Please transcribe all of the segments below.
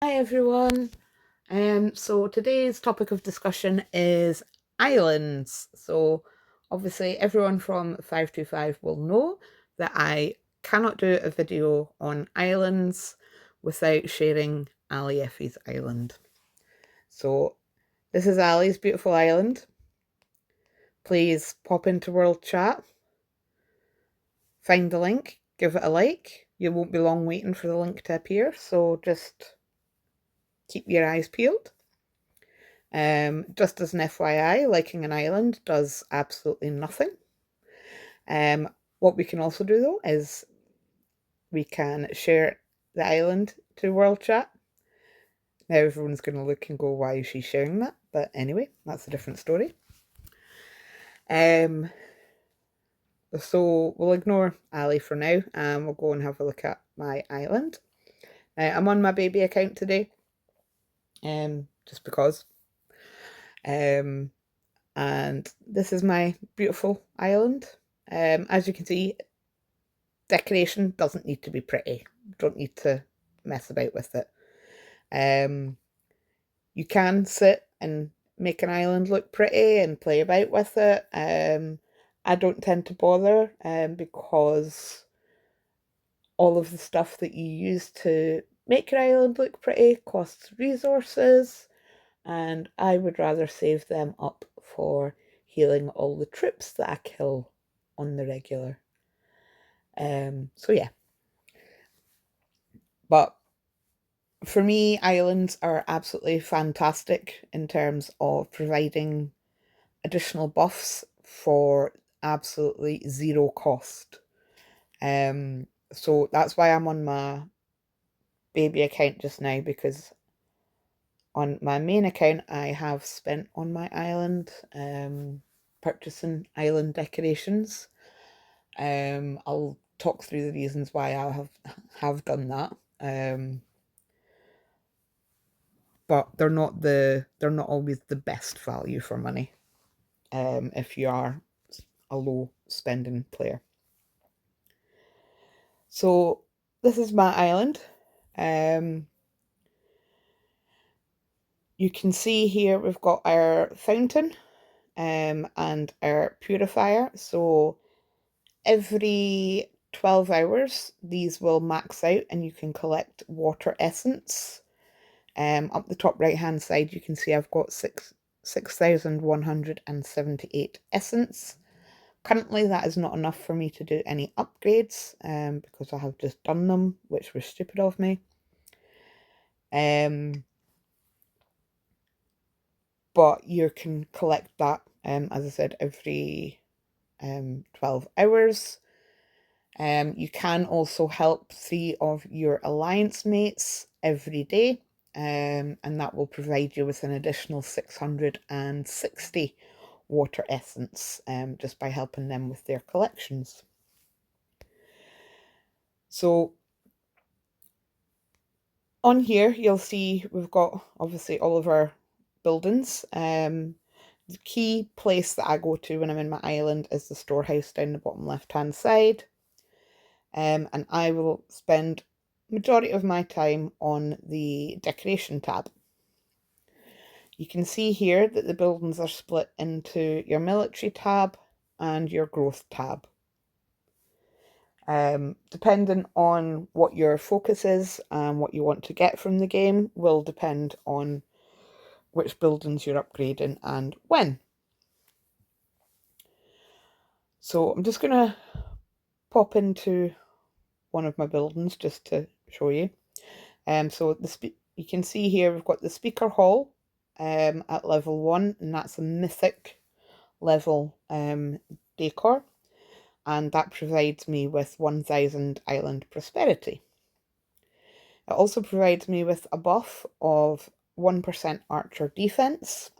Hi everyone. So today's topic of discussion is islands. So obviously everyone from 525 will know that I cannot do a video on islands without sharing Ali Effie's island. So this is Ali's beautiful island. Please pop into World Chat, find the link, give it a like. You won't be long waiting for the link to appear, so just keep your eyes peeled. Just as an FYI, liking an island does absolutely nothing. What we can also do though is we can share the island to World Chat. Now everyone's going to look and go, why is she sharing that? But anyway, that's a different story. Um, so we'll ignore Ali for now and we'll go and have a look at my island. I'm on my baby account today, just because. Um, and this is my beautiful island. As you can see, decoration doesn't need to be pretty. Don't need to mess about with it. Um, you can sit and make an island look pretty and play about with it. I don't tend to bother because all of the stuff that you use to make your island look pretty costs resources, and I would rather save them up for healing all the troops that I kill on the regular. So yeah, but for me, islands are absolutely fantastic in terms of providing additional buffs for absolutely zero cost. So that's why I'm on my baby account just now, because on my main account I have spent on my island purchasing island decorations. I'll talk through the reasons why I have done that. But they're not always the best value for money if you are a low spending player. So this is my island. Um, you can see here we've got our fountain and our purifier. So every 12 hours these will max out and you can collect water essence. Up the top right hand side you can see I've got 6,178 essence. Currently that is not enough for me to do any upgrades because I have just done them, which was stupid of me. But you can collect that, as I said, every 12 hours. You can also help 3 of your alliance mates every day, and that will provide you with an additional 660 water essence just by helping them with their collections. So on here you'll see we've got obviously all of our buildings. The key place that I go to when I'm in my island is the storehouse down the bottom left hand side. And I will spend majority of my time on the decoration tab. You can see here that the buildings are split into your military tab and your growth tab. Depending on what your focus is and what you want to get from the game will depend on which buildings you're upgrading and when. So I'm just going to pop into one of my buildings just to show you. So you can see here we've got the speaker hall at level 1, and that's a mythic level decor, and that provides me with 1000 island prosperity. It also provides me with a buff of 1% archer defense,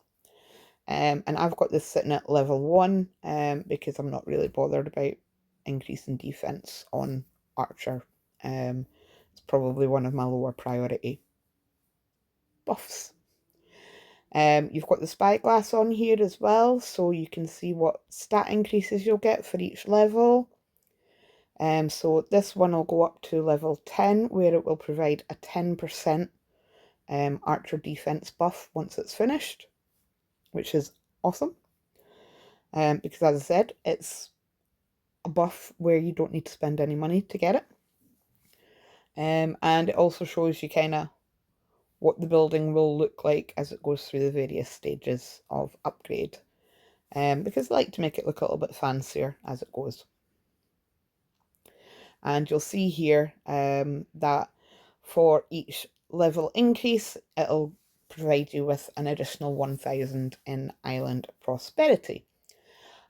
and I've got this sitting at level 1 because I'm not really bothered about increasing defense on archer. It's probably one of my lower priority buffs. You've got the spyglass on here as well, so you can see what stat increases you'll get for each level. So this one will go up to level 10, where it will provide a 10% archer defense buff once it's finished, which is awesome. Because as I said, it's a buff where you don't need to spend any money to get it. And it also shows you kind of what the building will look like as it goes through the various stages of upgrade. Because I like to make it look a little bit fancier as it goes. And you'll see here that for each level increase, it'll provide you with an additional 1,000 in Island Prosperity.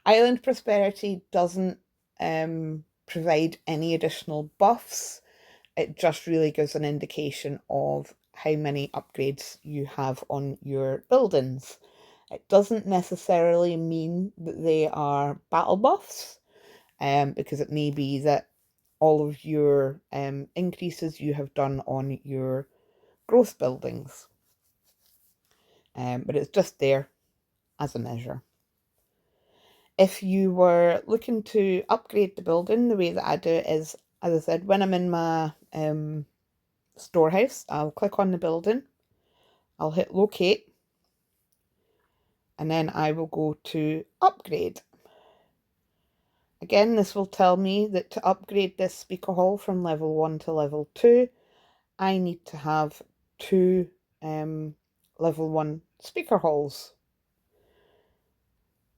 Island Prosperity doesn't provide any additional buffs. It just really gives an indication of how many upgrades you have on your buildings. It doesn't necessarily mean that they are battle buffs, because it may be that all of your increases you have done on your growth buildings. But it's just there as a measure. If you were looking to upgrade the building, the way that I do it is, as I said, when I'm in my storehouse, I'll click on the building, I'll hit locate, and then I will go to upgrade. Again, this will tell me that to upgrade this speaker hall from level 1 to level 2, I need to have 2 level 1 speaker halls.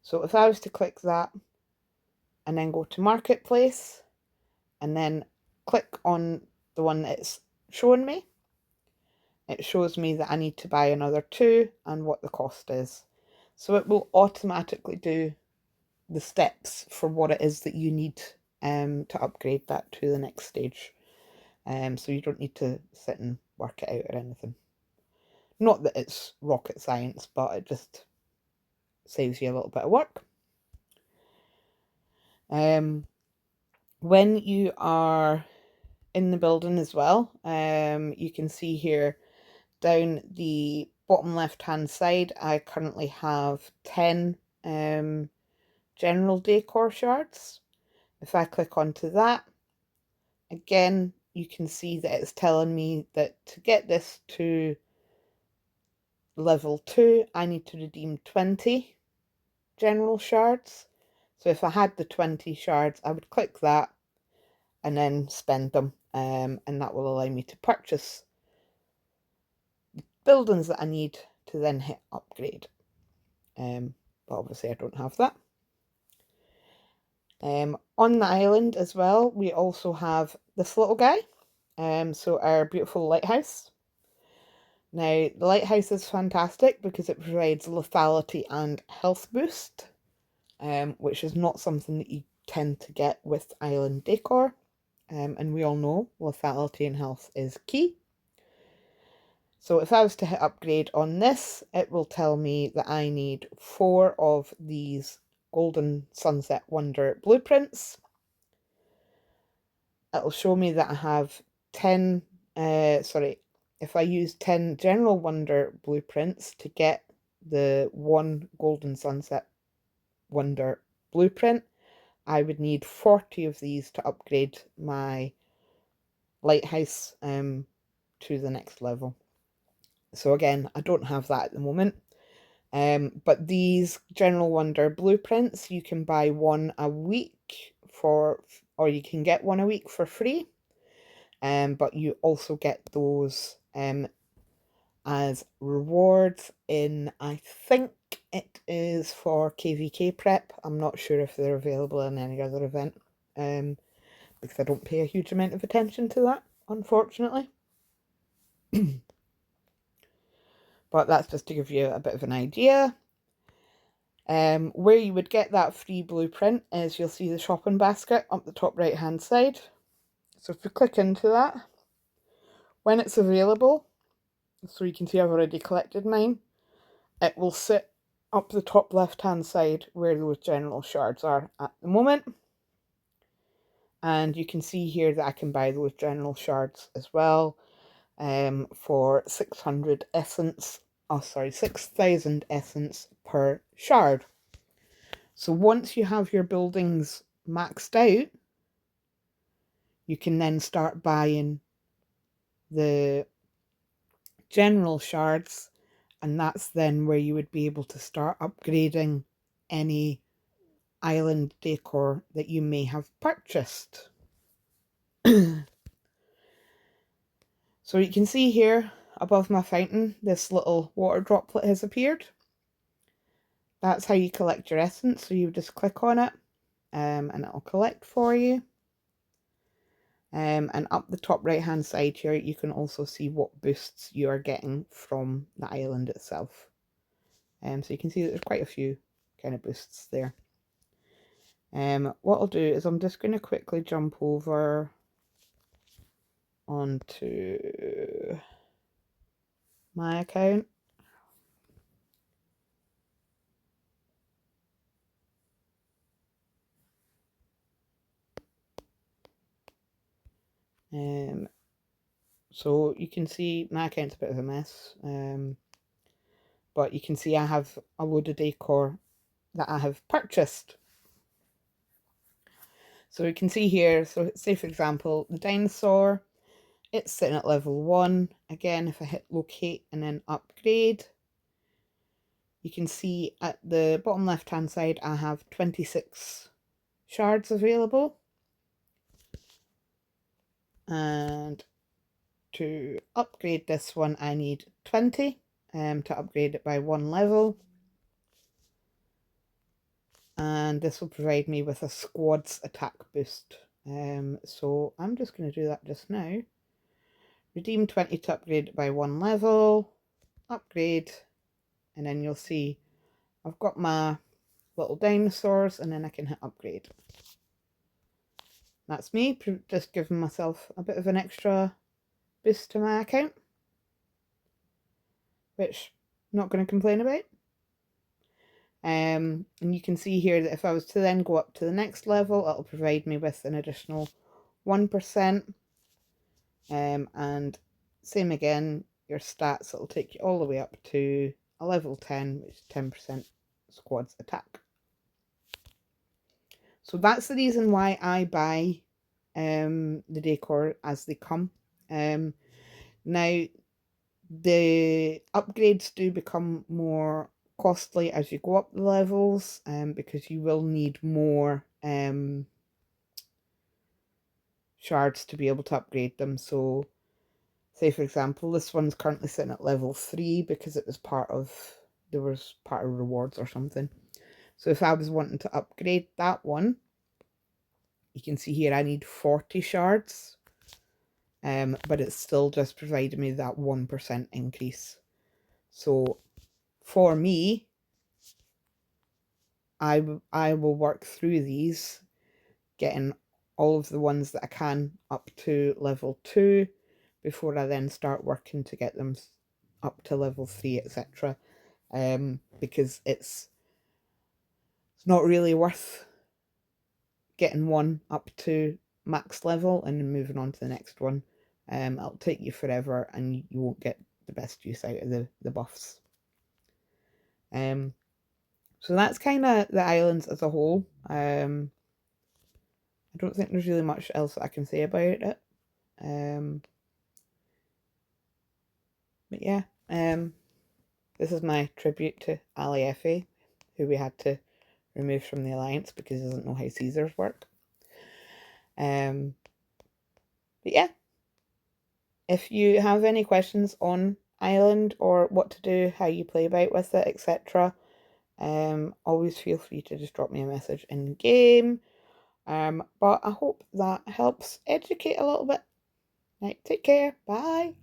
So if I was to click that and then go to marketplace and then click on the one that it's showing me, it shows me that I need to buy another 2 and what the cost is. So it will automatically do the steps for what it is that you need to upgrade that to the next stage. So you don't need to sit and work it out or anything. Not that it's rocket science, but it just saves you a little bit of work. When you are in the building as well, you can see here down the bottom left hand side, I currently have 10 general decor shards. If I click onto that, again, you can see that it's telling me that to get this to level 2, I need to redeem 20 general shards. So if I had the 20 shards, I would click that and then spend them, and that will allow me to purchase buildings that I need to then hit upgrade. But obviously I don't have that. On the island as well, we also have this little guy, so our beautiful lighthouse. Now, the lighthouse is fantastic because it provides lethality and health boost, which is not something that you tend to get with island decor. And we all know lethality and health is key. So if I was to hit upgrade on this, it will tell me that I need 4 of these Golden Sunset Wonder blueprints. It'll show me that I have 10, if I use 10 General Wonder blueprints to get the 1 Golden Sunset Wonder blueprint, I would need 40 of these to upgrade my lighthouse to the next level. So again, I don't have that at the moment. But these General Wonder blueprints, you can buy 1 a week or you can get 1 a week for free. But you also get those as rewards in, I think it is for KVK prep. I'm not sure if they're available in any other event, because I don't pay a huge amount of attention to that, unfortunately. But that's just to give you a bit of an idea. Where you would get that free blueprint is, you'll see the shopping basket up the top right hand side. So if we click into that, when it's available, so you can see I've already collected mine, it will sit up the top left hand side where those general shards are at the moment. And you can see here that I can buy those general shards as well, for 6,000 essence per shard. So once you have your buildings maxed out, you can then start buying the general shards, and that's then where you would be able to start upgrading any island decor that you may have purchased. So you can see here above my fountain, this little water droplet has appeared. That's how you collect your essence. So you just click on it and it'll collect for you. And up the top right hand side here, you can also see what boosts you are getting from the island itself. So you can see that there's quite a few kind of boosts there. What I'll do is I'm just going to quickly jump over onto my account. So you can see my account's a bit of a mess, but you can see I have a load of decor that I have purchased. So you can see here, so say for example, the dinosaur, it's sitting at level 1. Again, if I hit locate and then upgrade, you can see at the bottom left hand side, I have 26 shards available. And to upgrade this one, I need 20 to upgrade it by 1 level. And this will provide me with a squad's attack boost. So I'm just going to do that just now. Redeem 20 to upgrade it by 1 level. Upgrade. And then you'll see I've got my little dinosaurs, and then I can hit upgrade. That's me, just giving myself a bit of an extra boost to my account, which I'm not going to complain about. And you can see here that if I was to then go up to the next level, it'll provide me with an additional 1%. And same again, your stats, it'll take you all the way up to a level 10, which is 10% squad's attack. So that's the reason why I buy the decor as they come. Now, the upgrades do become more costly as you go up the levels, because you will need more shards to be able to upgrade them. So say for example, this one's currently sitting at level 3 because it was there was part of rewards or something. So if I was wanting to upgrade that one, you can see here I need 40 shards, but it's still just provided me that 1% increase. So for me, I will work through these, getting all of the ones that I can up to level 2 before I then start working to get them up to level 3, etc. Because it's not really worth getting one up to max level and then moving on to the next one. It'll take you forever and you won't get the best use out of the buffs. So that's kind of the islands as a whole. I don't think there's really much else that I can say about it. But yeah, this is my tribute to Ali Effie, who we had to remove from the alliance because he doesn't know how Caesars work. But yeah, if you have any questions on Island or what to do, how you play about with it, etc., always feel free to just drop me a message in game. But I hope that helps educate a little bit. Right, take care. Bye.